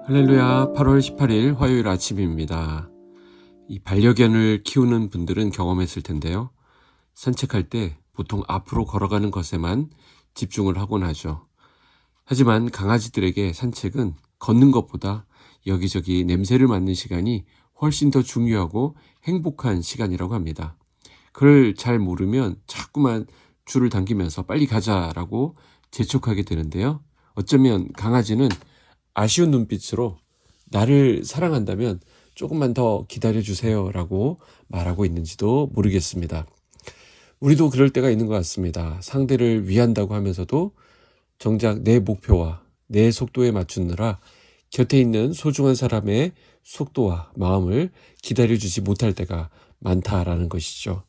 할렐루야. 8월 18일 화요일 아침입니다. 이 반려견을 키우는 분들은 경험했을 텐데요. 산책할 때 보통 앞으로 걸어가는 것에만 집중을 하곤 하죠. 하지만 강아지들에게 산책은 걷는 것보다 여기저기 냄새를 맡는 시간이 훨씬 더 중요하고 행복한 시간이라고 합니다. 그걸 잘 모르면 자꾸만 줄을 당기면서 빨리 가자라고 재촉하게 되는데요. 어쩌면 강아지는 아쉬운 눈빛으로 나를 사랑한다면 조금만 더 기다려주세요 라고 말하고 있는지도 모르겠습니다. 우리도 그럴 때가 있는 것 같습니다. 상대를 위한다고 하면서도 정작 내 목표와 내 속도에 맞추느라 곁에 있는 소중한 사람의 속도와 마음을 기다려주지 못할 때가 많다라는 것이죠.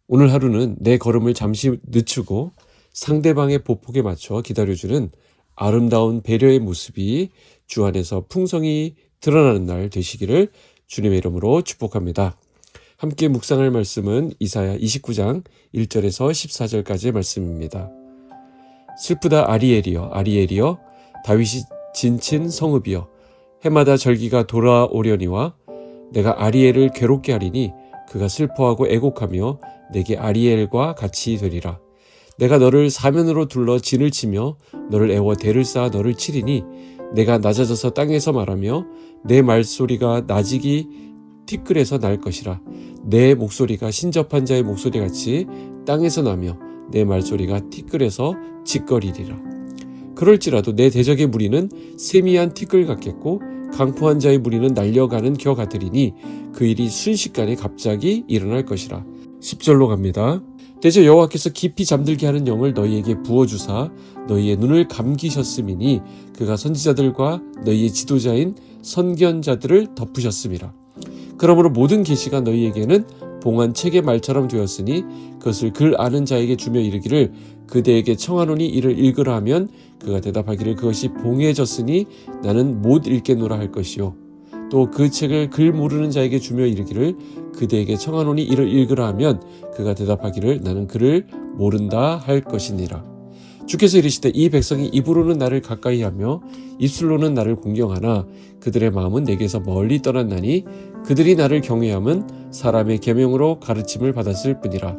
오늘 하루는 내 걸음을 잠시 늦추고 상대방의 보폭에 맞춰 기다려주는 아름다운 배려의 모습이 주 안에서 풍성히 드러나는 날 되시기를 주님의 이름으로 축복합니다. 함께 묵상할 말씀은 이사야 29장 1절에서 14절까지의 말씀입니다. 슬프다 아리엘이여 아리엘이여 다윗이 진친 성읍이여 해마다 절기가 돌아오려니와 내가 아리엘을 괴롭게 하리니 그가 슬퍼하고 애곡하며 내게 아리엘과 같이 되리라. 내가 너를 사면으로 둘러 진을 치며 너를 애워 대를 쌓아 너를 치리니 내가 낮아져서 땅에서 말하며 내 말소리가 나직이 티끌에서 날 것이라. 내 목소리가 신접한 자의 목소리같이 땅에서 나며 내 말소리가 티끌에서 짓거리리라. 그럴지라도 내 대적의 무리는 세미한 티끌 같겠고 강포한 자의 무리는 날려가는 겨 같으리니 그 일이 순식간에 갑자기 일어날 것이라. 10절로 갑니다. 대저 여호와께서 깊이 잠들게 하는 영을 너희에게 부어주사 너희의 눈을 감기셨음이니 그가 선지자들과 너희의 지도자인 선견자들을 덮으셨음이라. 그러므로 모든 계시가 너희에게는 봉한 책의 말처럼 되었으니 그것을 글 아는 자에게 주며 이르기를 그대에게 청하노니 이를 읽으라 하면 그가 대답하기를 그것이 봉해졌으니 나는 못 읽겠노라 할 것이요. 또 그 책을 글 모르는 자에게 주며 이르기를 그대에게 청하노니 이를 읽으라 하면 그가 대답하기를 나는 글을 모른다 할 것이니라. 주께서 이르시되 이 백성이 입으로는 나를 가까이 하며 입술로는 나를 공경하나 그들의 마음은 내게서 멀리 떠났나니 그들이 나를 경외함은 사람의 계명으로 가르침을 받았을 뿐이라.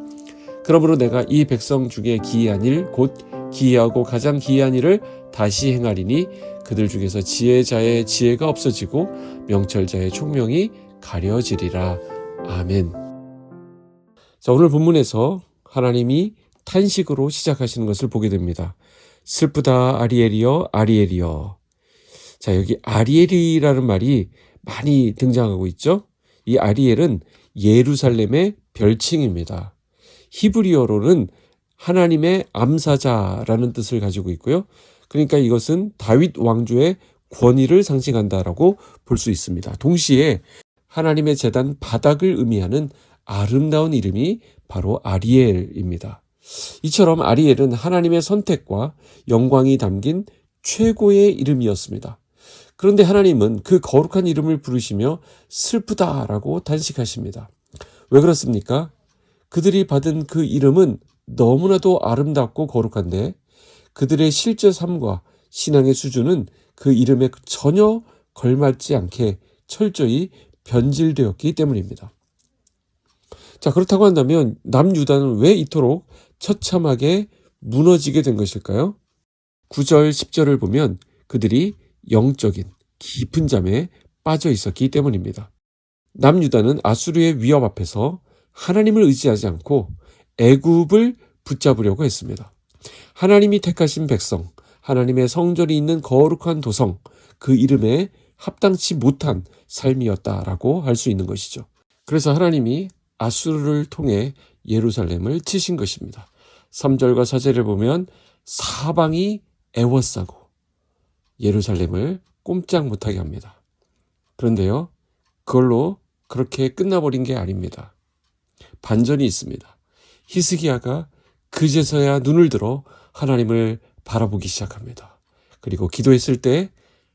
그러므로 내가 이 백성 중에 기이한 일 곧 기이하고 가장 기이한 일을 다시 행하리니 그들 중에서 지혜자의 지혜가 없어지고 명철자의 총명이 가려지리라. 아멘. 자, 오늘 본문에서 하나님이 탄식으로 시작하시는 것을 보게 됩니다. 슬프다 아리엘이여 아리엘이여. 자, 여기 아리엘이라는 말이 많이 등장하고 있죠. 이 아리엘은 예루살렘의 별칭입니다. 히브리어로는 하나님의 암사자라는 뜻을 가지고 있고요. 그러니까 이것은 다윗 왕조의 권위를 상징한다라고 볼 수 있습니다. 동시에 하나님의 제단 바닥을 의미하는 아름다운 이름이 바로 아리엘입니다. 이처럼 아리엘은 하나님의 선택과 영광이 담긴 최고의 이름이었습니다. 그런데 하나님은 그 거룩한 이름을 부르시며 슬프다라고 단식하십니다. 왜 그렇습니까? 그들이 받은 그 이름은 너무나도 아름답고 거룩한데 그들의 실제 삶과 신앙의 수준은 그 이름에 전혀 걸맞지 않게 철저히 변질되었기 때문입니다. 자, 그렇다고 한다면 남유다는 왜 이토록 처참하게 무너지게 된 것일까요? 9절, 10절을 보면 그들이 영적인 깊은 잠에 빠져 있었기 때문입니다. 남유다는 아수르의 위협 앞에서 하나님을 의지하지 않고 애굽을 붙잡으려고 했습니다. 하나님이 택하신 백성, 하나님의 성전이 있는 거룩한 도성, 그 이름에 합당치 못한 삶이었다라고 할 수 있는 것이죠. 그래서 하나님이 아수르를 통해 예루살렘을 치신 것입니다. 3절과 4절을 보면 사방이 애워싸고 예루살렘을 꼼짝 못하게 합니다. 그런데요, 그걸로 그렇게 끝나버린 게 아닙니다. 반전이 있습니다. 히스기야가 그제서야 눈을 들어 하나님을 바라보기 시작합니다. 그리고 기도했을 때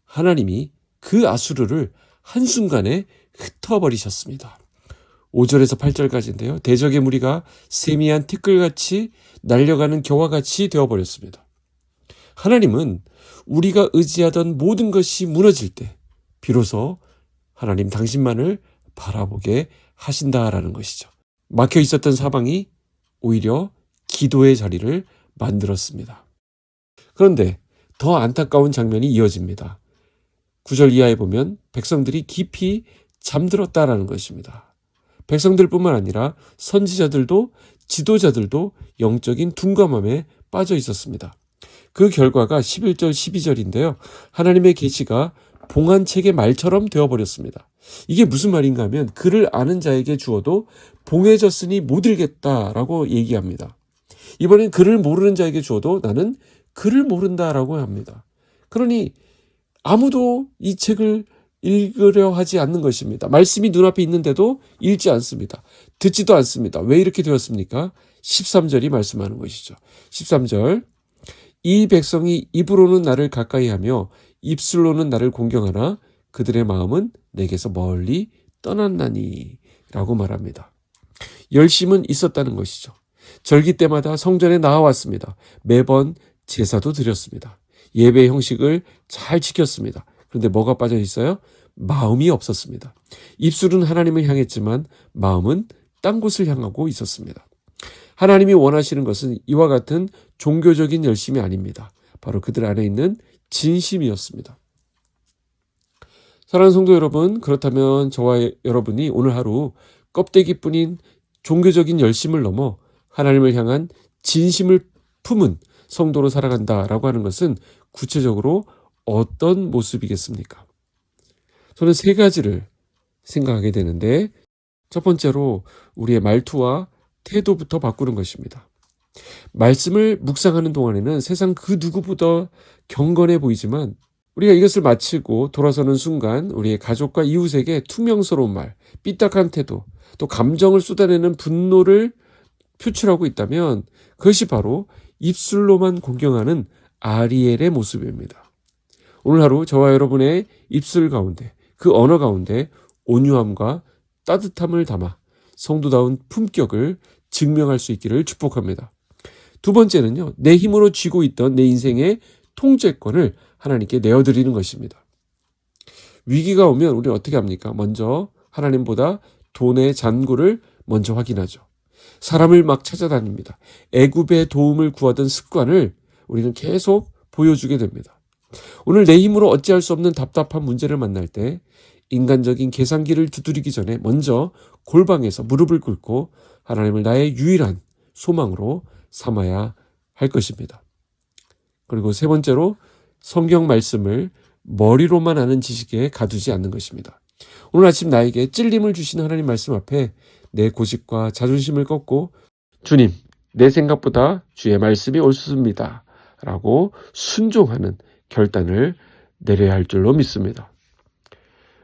하나님이 그 아수르를 한순간에 흩어버리셨습니다. 5절에서 8절까지인데요. 대적의 무리가 세미한 티끌같이 날려가는 겨와 같이 되어버렸습니다. 하나님은 우리가 의지하던 모든 것이 무너질 때 비로소 하나님 당신만을 바라보게 하신다라는 것이죠. 막혀 있었던 사방이 오히려 기도의 자리를 만들었습니다. 그런데 더 안타까운 장면이 이어집니다. 9절 이하에 보면 백성들이 깊이 잠들었다라는 것입니다. 백성들뿐만 아니라 선지자들도 지도자들도 영적인 둔감함에 빠져 있었습니다. 그 결과가 11절 12절인데요. 하나님의 계시가 봉한책의 말처럼 되어버렸습니다. 이게 무슨 말인가 하면 그를 아는 자에게 주어도 봉해졌으니 못 읽겠다라고 얘기합니다. 이번엔 그를 모르는 자에게 주어도 나는 그를 모른다라고 합니다. 그러니 아무도 이 책을 읽으려 하지 않는 것입니다. 말씀이 눈앞에 있는데도 읽지 않습니다. 듣지도 않습니다. 왜 이렇게 되었습니까? 13절이 말씀하는 것이죠. 13절 이 백성이 입으로는 나를 가까이하며 입술로는 나를 공경하나 그들의 마음은 내게서 멀리 떠났나니 라고 말합니다. 열심은 있었다는 것이죠. 절기 때마다 성전에 나와왔습니다. 매번 제사도 드렸습니다. 예배 형식을 잘 지켰습니다. 그런데 뭐가 빠져 있어요? 마음이 없었습니다. 입술은 하나님을 향했지만 마음은 딴 곳을 향하고 있었습니다. 하나님이 원하시는 것은 이와 같은 종교적인 열심이 아닙니다. 바로 그들 안에 있는 진심이었습니다. 사랑하는 성도 여러분, 그렇다면 저와 여러분이 오늘 하루 껍데기뿐인 종교적인 열심을 넘어 하나님을 향한 진심을 품은 성도로 살아간다라고 하는 것은 구체적으로 어떤 모습이겠습니까? 저는 세 가지를 생각하게 되는데 첫 번째로 우리의 말투와 태도부터 바꾸는 것입니다. 말씀을 묵상하는 동안에는 세상 그 누구보다 경건해 보이지만 우리가 이것을 마치고 돌아서는 순간 우리의 가족과 이웃에게 퉁명스러운 말, 삐딱한 태도, 또 감정을 쏟아내는 분노를 표출하고 있다면 그것이 바로 입술로만 공경하는 아리엘의 모습입니다. 오늘 하루 저와 여러분의 입술 가운데 그 언어 가운데 온유함과 따뜻함을 담아 성도다운 품격을 증명할 수 있기를 축복합니다. 두 번째는요, 내 힘으로 쥐고 있던 내 인생의 통제권을 하나님께 내어드리는 것입니다. 위기가 오면 우리는 어떻게 합니까? 먼저 하나님보다 돈의 잔고를 먼저 확인하죠. 사람을 막 찾아다닙니다. 애굽의 도움을 구하던 습관을 우리는 계속 보여주게 됩니다. 오늘 내 힘으로 어찌할 수 없는 답답한 문제를 만날 때 인간적인 계산기를 두드리기 전에 먼저 골방에서 무릎을 꿇고 하나님을 나의 유일한 소망으로 삼아야 할 것입니다. 그리고 세 번째로 성경 말씀을 머리로만 아는 지식에 가두지 않는 것입니다. 오늘 아침 나에게 찔림을 주신 하나님 말씀 앞에 내 고집과 자존심을 꺾고 주님, 내 생각보다 주의 말씀이 옳습니다 라고 순종하는 결단을 내려야 할 줄로 믿습니다.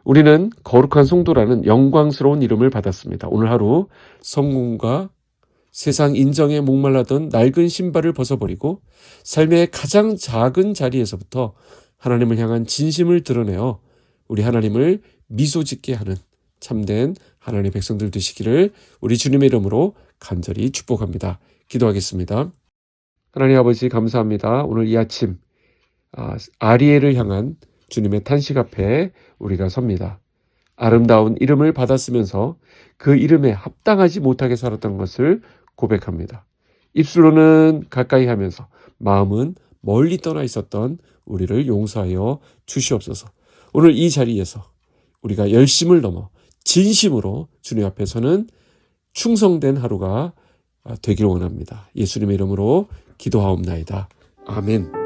우리는 거룩한 성도라는 영광스러운 이름을 받았습니다. 오늘 하루 성공과 세상 인정에 목말라던 낡은 신발을 벗어버리고 삶의 가장 작은 자리에서부터 하나님을 향한 진심을 드러내어 우리 하나님을 미소 짓게 하는 참된 하나님의 백성들 되시기를 우리 주님의 이름으로 간절히 축복합니다. 기도하겠습니다. 하나님 아버지 감사합니다. 오늘 이 아침 아리엘을 향한 주님의 탄식 앞에 우리가 섭니다. 아름다운 이름을 받았으면서 그 이름에 합당하지 못하게 살았던 것을 고백합니다. 입술로는 가까이 하면서 마음은 멀리 떠나 있었던 우리를 용서하여 주시옵소서. 오늘 이 자리에서 우리가 열심을 넘어 진심으로 주님 앞에서는 충성된 하루가 되길 원합니다. 예수님의 이름으로 기도하옵나이다. 아멘.